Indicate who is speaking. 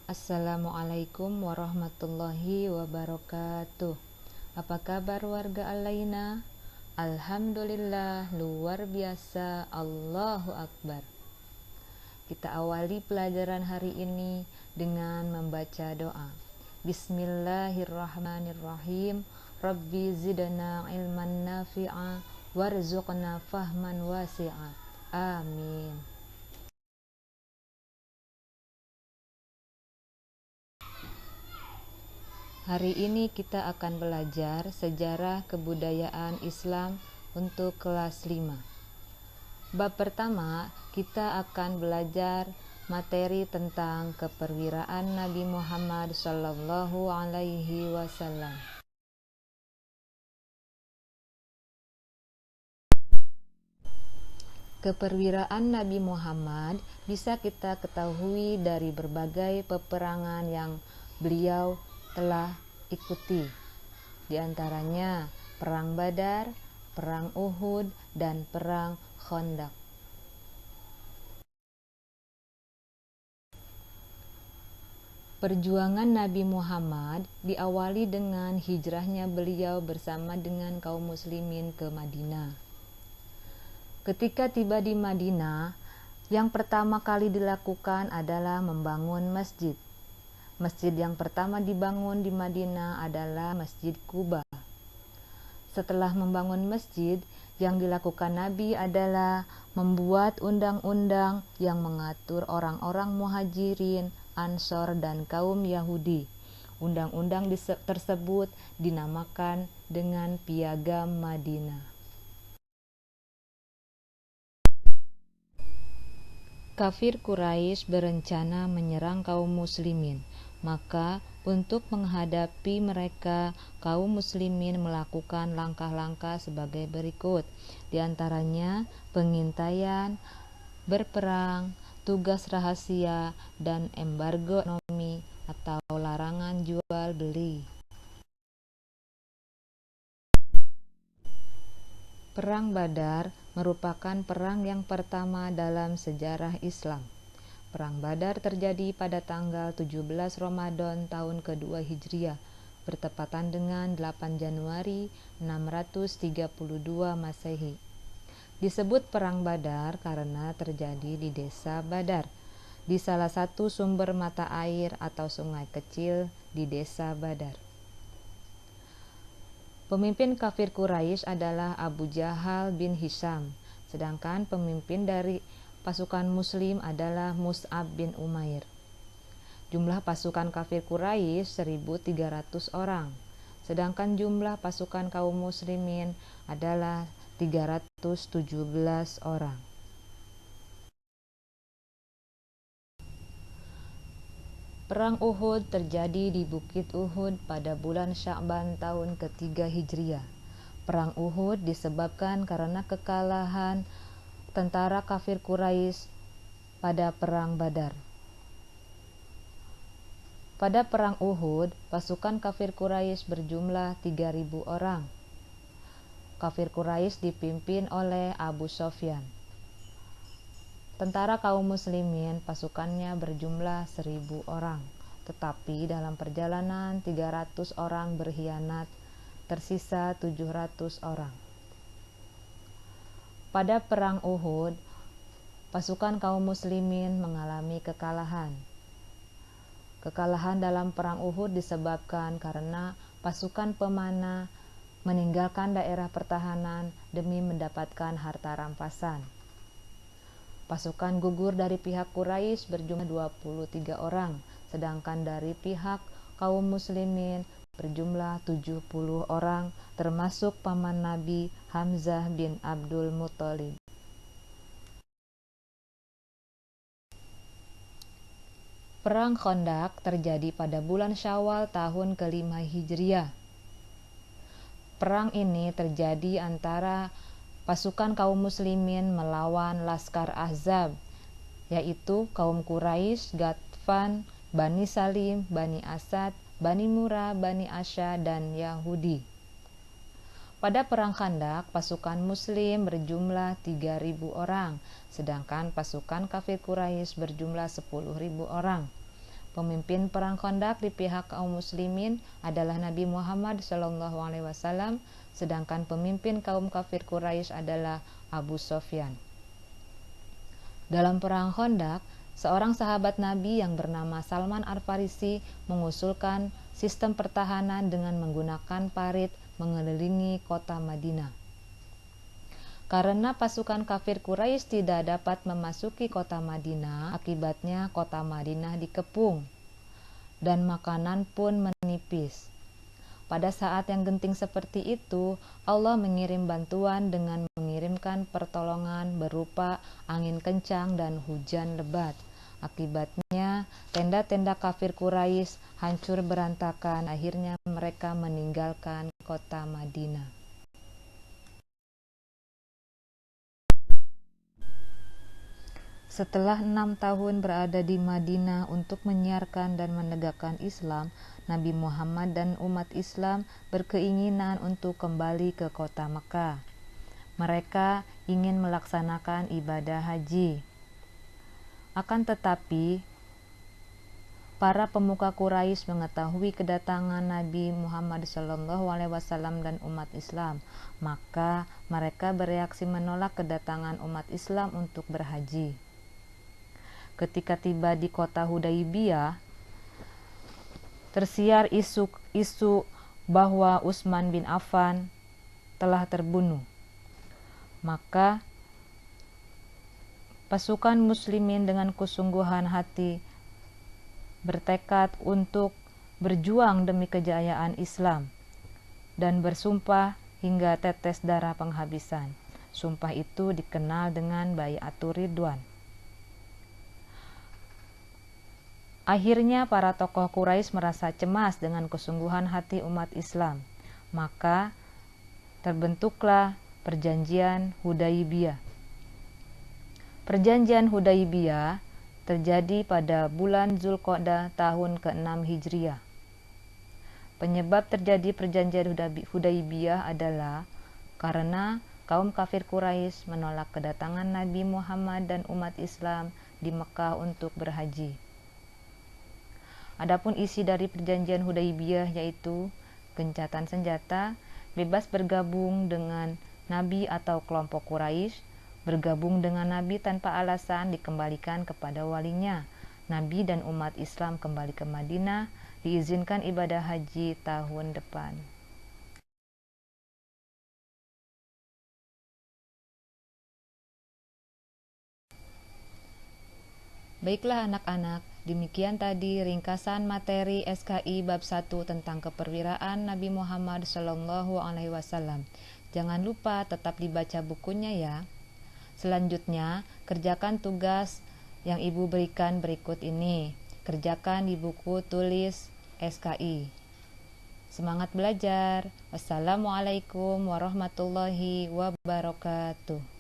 Speaker 1: Assalamualaikum warahmatullahi wabarakatuh. Apa kabar warga Alaina? Alhamdulillah, luar biasa, Allahu Akbar. Kita awali pelajaran hari ini dengan membaca doa. Bismillahirrahmanirrahim. Rabbi zidna ilman nafi'a warzuqna fahman wasi'a. Amin. Hari ini kita akan belajar sejarah kebudayaan Islam untuk kelas 5. Bab pertama, kita akan belajar materi tentang keperwiraan Nabi Muhammad Sallallahu Alaihi Wasallam. Keperwiraan Nabi Muhammad bisa kita ketahui dari berbagai peperangan yang beliau telah ikuti, di antaranya Perang Badar, Perang Uhud, dan Perang Khandaq. Perjuangan Nabi Muhammad diawali dengan hijrahnya beliau bersama dengan kaum muslimin ke Madinah. Ketika tiba di Madinah, yang pertama kali dilakukan adalah membangun masjid. Masjid yang pertama dibangun di Madinah adalah Masjid Quba. Setelah membangun masjid, yang dilakukan Nabi adalah membuat undang-undang yang mengatur orang-orang Muhajirin, Ansor, dan kaum Yahudi. Undang-undang tersebut dinamakan dengan Piagam Madinah. Kafir Quraisy berencana menyerang kaum muslimin. Maka untuk menghadapi mereka, kaum muslimin melakukan langkah-langkah sebagai berikut. Di antaranya pengintaian, berperang, tugas rahasia, dan embargo ekonomi atau larangan jual beli. Perang Badar merupakan perang yang pertama dalam sejarah Islam. Perang Badar terjadi pada tanggal 17 Ramadan tahun kedua Hijriah, bertepatan dengan 8 Januari 632 Masehi. Disebut Perang Badar karena terjadi di desa Badar, di salah satu sumber mata air atau sungai kecil di desa Badar. Pemimpin kafir Quraisy adalah Abu Jahal bin Hisham, sedangkan pemimpin dari pasukan muslim adalah Mus'ab bin Umair. Jumlah pasukan kafir Quraisy 1.300 orang, sedangkan jumlah pasukan kaum muslimin adalah 317 orang. Perang Uhud terjadi di Bukit Uhud pada bulan Sya'ban tahun ketiga Hijriah. Perang Uhud disebabkan karena kekalahan tentara kafir Quraisy pada Perang Badar. Pada Perang Uhud, pasukan kafir Quraisy berjumlah 3.000 orang. Kafir Quraisy dipimpin oleh Abu Sufyan. Tentara kaum muslimin pasukannya berjumlah 1.000 orang, tetapi dalam perjalanan 300 orang berkhianat, tersisa 700 orang. Pada Perang Uhud, pasukan kaum muslimin mengalami kekalahan. Kekalahan dalam Perang Uhud disebabkan karena pasukan pemanah meninggalkan daerah pertahanan demi mendapatkan harta rampasan. Pasukan gugur dari pihak Quraisy berjumlah 23 orang, sedangkan dari pihak kaum muslimin berjumlah 70 orang, termasuk paman Nabi Hamzah bin Abdul Muthalib. Perang Khandaq terjadi pada bulan Syawal tahun ke-5 Hijriah. Perang ini terjadi antara pasukan kaum muslimin melawan Laskar Ahzab, yaitu kaum Quraisy, Ghatfan, Bani Salim, Bani Asad, Bani Murrah, Bani Asya, dan Yahudi. Pada Perang Khandaq, pasukan muslim berjumlah 3.000 orang, sedangkan pasukan kafir Quraisy berjumlah 10.000 orang. Pemimpin perang Khandaq di pihak kaum muslimin adalah Nabi Muhammad SAW, sedangkan pemimpin kaum kafir Quraisy adalah Abu Sufyan. Dalam perang Khandaq, seorang sahabat Nabi yang bernama Salman Al-Farisi mengusulkan sistem pertahanan dengan menggunakan parit mengelilingi kota Madinah. Karena pasukan kafir Quraisy tidak dapat memasuki kota Madinah, akibatnya kota Madinah dikepung dan makanan pun menipis. Pada saat yang genting seperti itu, Allah mengirim bantuan dengan mengirimkan pertolongan berupa angin kencang dan hujan lebat. Akibatnya, tenda-tenda kafir Quraisy hancur berantakan. Akhirnya mereka meninggalkan kota Madinah. Setelah 6 tahun berada di Madinah untuk menyiarkan dan menegakkan Islam, Nabi Muhammad dan umat Islam berkeinginan untuk kembali ke kota Mekah. Mereka ingin melaksanakan ibadah haji. Akan tetapi, para pemuka Quraisy mengetahui kedatangan Nabi Muhammad SAW dan umat Islam, maka mereka bereaksi menolak kedatangan umat Islam untuk berhaji. Ketika tiba di kota Hudaybiyah, tersiar isu bahwa Utsman bin Affan telah terbunuh. Maka pasukan muslimin dengan kesungguhan hati bertekad untuk berjuang demi kejayaan Islam dan bersumpah hingga tetes darah penghabisan. Sumpah itu dikenal dengan Bai'atur Ridwan. Akhirnya para tokoh Quraisy merasa cemas dengan kesungguhan hati umat Islam. Maka terbentuklah Perjanjian Hudaybiyah. Perjanjian Hudaybiyah terjadi pada bulan Zulqa'dah tahun ke-6 Hijriah. Penyebab terjadi Perjanjian Hudaybiyah adalah karena kaum kafir Quraisy menolak kedatangan Nabi Muhammad dan umat Islam di Mekah untuk berhaji. Adapun isi dari Perjanjian Hudaybiyah yaitu gencatan senjata, bebas bergabung dengan Nabi atau kelompok Quraisy, bergabung dengan Nabi tanpa alasan dikembalikan kepada walinya. Nabi dan umat Islam kembali ke Madinah, diizinkan ibadah haji tahun depan. Baiklah anak-anak, demikian tadi ringkasan materi SKI bab 1 tentang keperwiraan Nabi Muhammad SAW. Jangan lupa tetap dibaca bukunya ya. Selanjutnya, kerjakan tugas yang ibu berikan berikut ini. Kerjakan di buku tulis SKI. Semangat belajar. Wassalamualaikum warahmatullahi wabarakatuh.